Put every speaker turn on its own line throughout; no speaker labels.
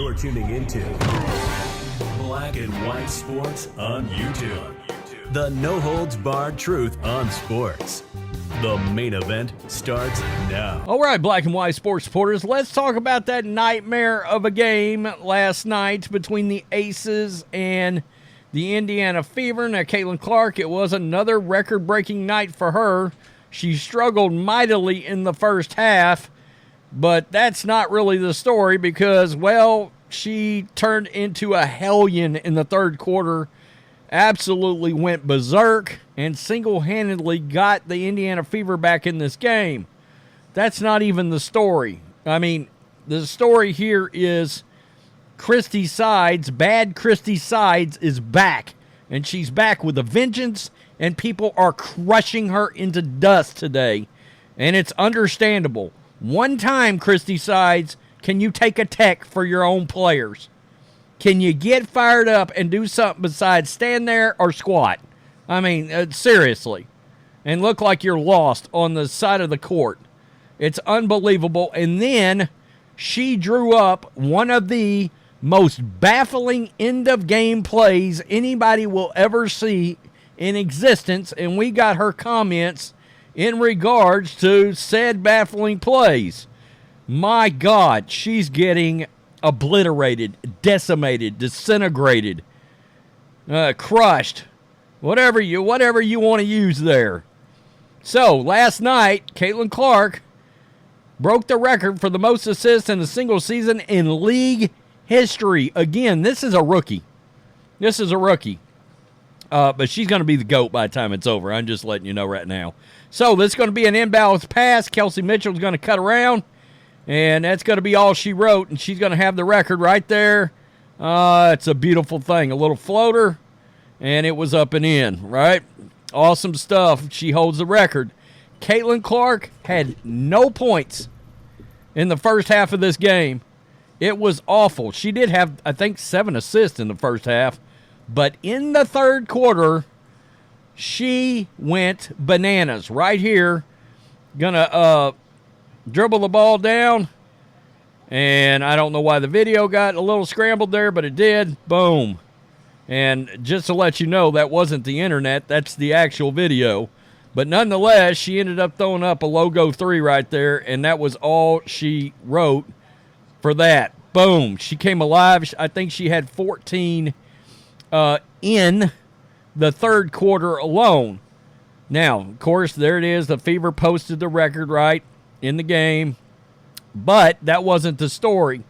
You're tuning into Black and White Sports on YouTube. The no-holds-barred truth on sports. The main event starts now.
All right, Black and White sports supporters, let's talk about that nightmare of a game last night between the Aces and the Indiana Fever. Now, Caitlin Clark, it was another record-breaking night for her. She struggled mightily in the first half, but that's not really the story because, well, she turned into a hellion in the third quarter, absolutely went berserk, and single-handedly got the Indiana Fever back in this game. That's not even the story. I mean, the story here is Christie Sides, bad Christie Sides, is back. And she's back with a vengeance, and people are crushing her into dust today. And it's understandable. One time, Christie Sides, can you take a tech for your own players? Can you get fired up and do something besides stand there or squat? I mean, seriously. And look like you're lost on the side of the court. It's unbelievable. And then she drew up one of the most baffling end-of-game plays anybody will ever see in existence. And we got her comments in regards to said baffling plays. My God, she's getting obliterated, decimated, disintegrated, crushed, whatever you want to use there. So last night, Caitlin Clark broke the record for the most assists in a single season in league history. Again, this is a rookie. But she's going to be the GOAT by the time it's over. I'm just letting you know right now. So this is going to be an inbound pass. Kelsey Mitchell is going to cut around. And that's going to be all she wrote, and she's going to have the record right there. It's a beautiful thing. A little floater, and it was up and in, right? Awesome stuff. She holds the record. Caitlin Clark had no points in the first half of this game. It was awful. She did have, I think, 7 assists in the first half. But in the third quarter, she went bananas. Right here, going to dribble the ball down, and I don't know why the video got a little scrambled there, but it did. Boom. And just to let you know, that wasn't the internet. That's the actual video. But nonetheless, she ended up throwing up a logo 3 right there, and that was all she wrote for that. Boom. She came alive. I think she had 14 in the third quarter alone. Now, of course, there it is. The Fever posted the record, right, in the game, but that wasn't the story.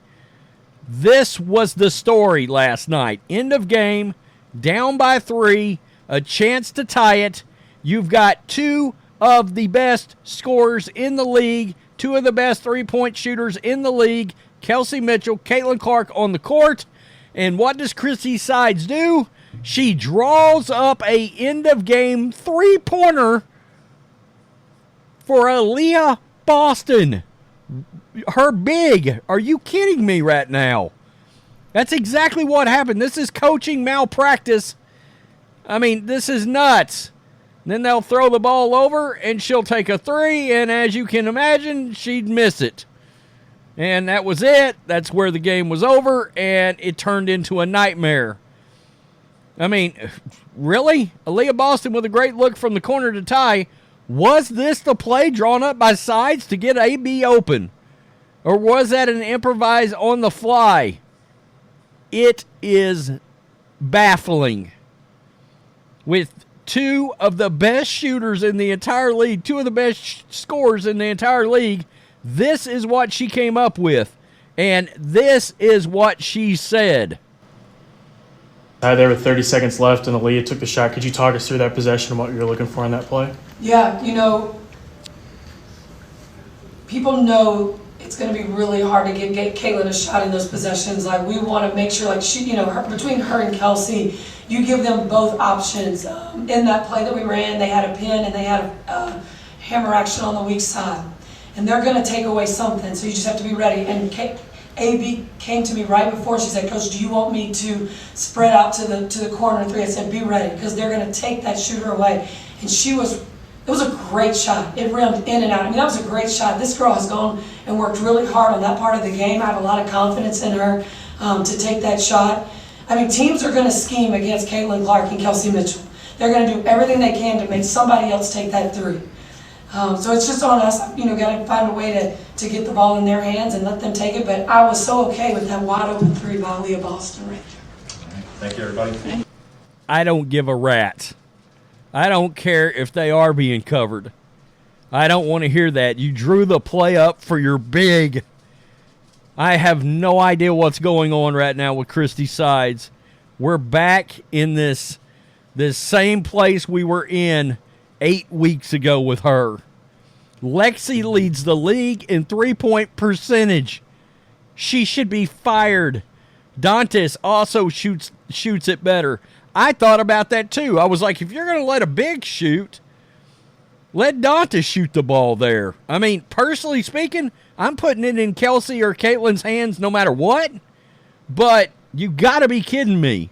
This was the story last night. End of game, down by 3, a chance to tie it. You've got 2 of the best scorers in the league, 2 of the best three-point shooters in the league, Kelsey Mitchell, Caitlin Clark on the court. And what does Christie Sides do? She draws up a end-of-game three-pointer for Aliyah Boston. Her big. Are you kidding me right now? That's exactly what happened. This is coaching malpractice. I mean, this is nuts. Then they'll throw the ball over, and she'll take a 3, and as you can imagine, she'd miss it. And that was it. That's where the game was over, and it turned into a nightmare. I mean, really? Aliyah Boston with a great look from the corner to tie. Was this the play drawn up by Sides to get AB open? Or was that an improvise on the fly? It is baffling. With 2 of the best shooters in the entire league, 2 of the best scorers in the entire league, this is what she came up with. And this is what she said.
Hi there with 30 seconds left, and Aliyah took the shot. Could you talk us through that possession and what you were looking for in that play?
Yeah, people know it's going to be really hard to get Caitlin a shot in those possessions. Like, we want to make sure, like, she, between her and Kelsey, you give them both options. In that play that we ran, they had a pin and they had a hammer action on the weak side. And they're going to take away something, so you just have to be ready. And AB came to me right before. She said, "Coach, do you want me to spread out to the corner 3?" I said, "Be ready, because they're going to take that shooter away." And it was a great shot. It rimmed in and out. I mean, that was a great shot. This girl has gone and worked really hard on that part of the game. I have a lot of confidence in her. to take that shot. I mean, teams are going to scheme against Caitlin Clark and Kelsey Mitchell. They're going to do everything they can to make somebody else take that three. So it's just on us, got to find a way to get the ball in their hands and let them take it. But I was so okay with that wide open three by Aliyah Boston right there.
Thank you, everybody.
I don't give a rat. I don't care if they are being covered. I don't want to hear that. You drew the play up for your big. I have no idea what's going on right now with Christie Sides. We're back in this same place we were in 8 weeks ago with her. Lexie leads the league in three-point percentage. She should be fired. Dantas also shoots it better. I thought about that too. I was like, if you're going to let a big shoot, let Dantas shoot the ball there. I mean, personally speaking, I'm putting it in Kelsey or Caitlin's hands no matter what. But you got to be kidding me.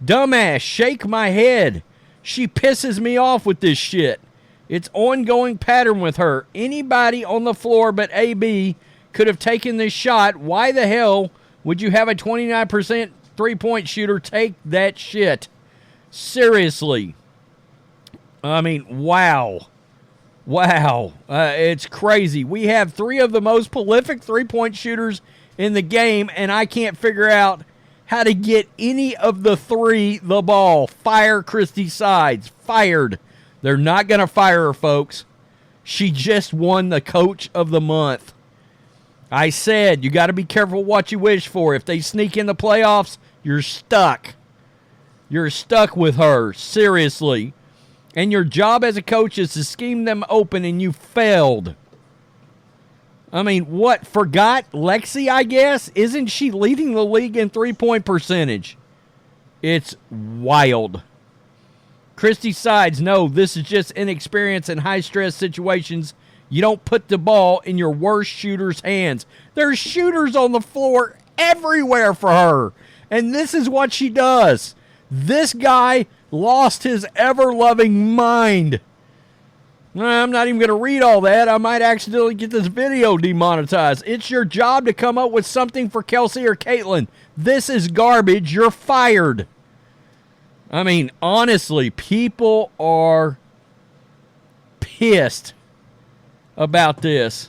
Dumbass, shake my head. She pisses me off with this shit. It's ongoing pattern with her. Anybody on the floor but AB could have taken this shot. Why the hell would you have a 29% three-point shooter take that shit? Seriously. I mean, wow. Wow. It's crazy. We have three of the most prolific three-point shooters in the game, and I can't figure out how to get any of the three the ball. Fire Christie Sides. Fired. They're not going to fire her, folks. She just won the Coach of the Month. I said, you got to be careful what you wish for. If they sneak in the playoffs, you're stuck. You're stuck with her. Seriously. And your job as a coach is to scheme them open, and you failed. I mean, what? Forgot Lexie, I guess? Isn't she leading the league in three-point percentage? It's wild. Christie Sides, no, this is just inexperience in high-stress situations. You don't put the ball in your worst shooter's hands. There's shooters on the floor everywhere for her. And this is what she does. This guy lost his ever-loving mind. I'm not even going to read all that. I might accidentally get this video demonetized. It's your job to come up with something for Kelsey or Caitlin. This is garbage. You're fired. I mean, honestly, people are pissed about this.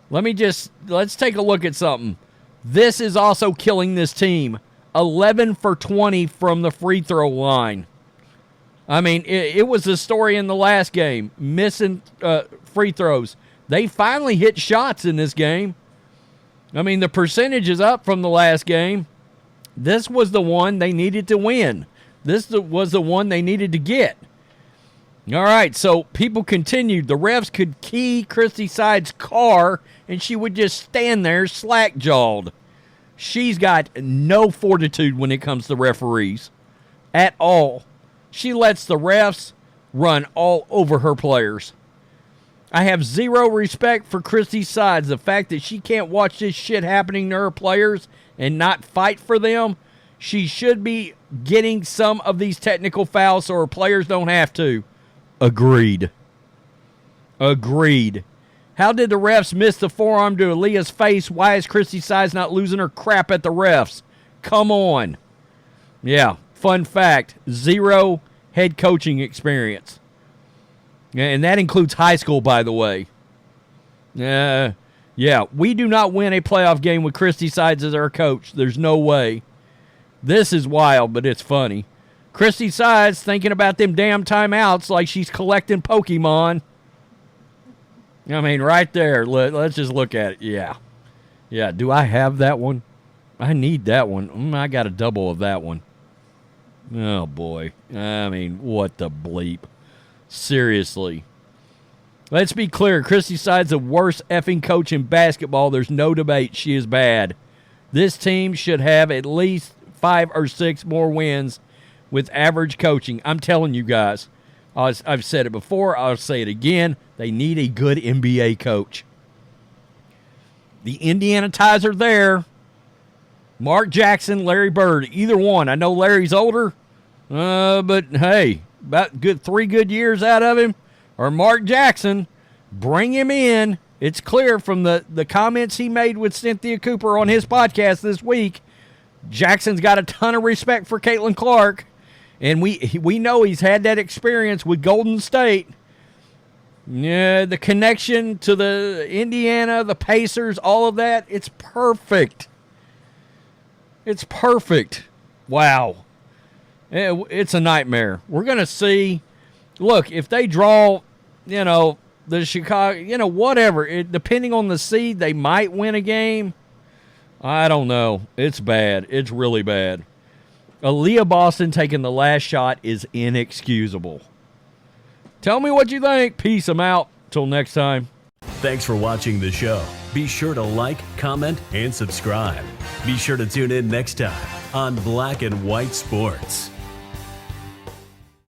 Let's take a look at something. This is also killing this team. 11 for 20 from the free throw line. I mean, it was a story in the last game. Missing free throws. They finally hit shots in this game. I mean, the percentage is up from the last game. This was the one they needed to win. This was the one they needed to get. All right, so people continued. The refs could key Christie Sides' car, and she would just stand there slack-jawed. She's got no fortitude when it comes to referees at all. She lets the refs run all over her players. I have zero respect for Christie Sides. The fact that she can't watch this shit happening to her players and not fight for them, she should be getting some of these technical fouls so her players don't have to. Agreed. Agreed. How did the refs miss the forearm to Aliyah's face? Why is Christie Sides not losing her crap at the refs? Come on. Yeah, fun fact, 0 head coaching experience. And that includes high school, by the way. Yeah, we do not win a playoff game with Christie Sides as our coach. There's no way. This is wild, but it's funny. Christie Sides thinking about them damn timeouts like she's collecting Pokemon. I mean, right there. Let's just look at it. Yeah, do I have that one? I need that one. I got a double of that one. Oh, boy. I mean, what the bleep. Seriously. Let's be clear. Christie Sides the worst effing coach in basketball. There's no debate. She is bad. This team should have at least 5 or 6 more wins with average coaching. I'm telling you guys. I've said it before. I'll say it again. They need a good NBA coach. The Indiana ties are there. Mark Jackson, Larry Bird, either one. I know Larry's older, but hey, about 3 good years out of him. Or Mark Jackson, bring him in, It's clear from the comments he made with Cynthia Cooper on his podcast this week. Jackson's got a ton of respect for Caitlin Clark, and we know he's had that experience with Golden State. Yeah, the connection to the Indiana, the Pacers, all of that, it's perfect. It's perfect. Wow. It's a nightmare. We're going to see. Look, if they draw, the Chicago, whatever, depending on the seed, they might win a game. I don't know. It's bad. It's really bad. Aliyah Boston taking the last shot is inexcusable. Tell me what you think. Peace. I'm out. Till next time.
Thanks for watching the show. Be sure to like, comment, and subscribe. Be sure to tune in next time on Black and White Sports.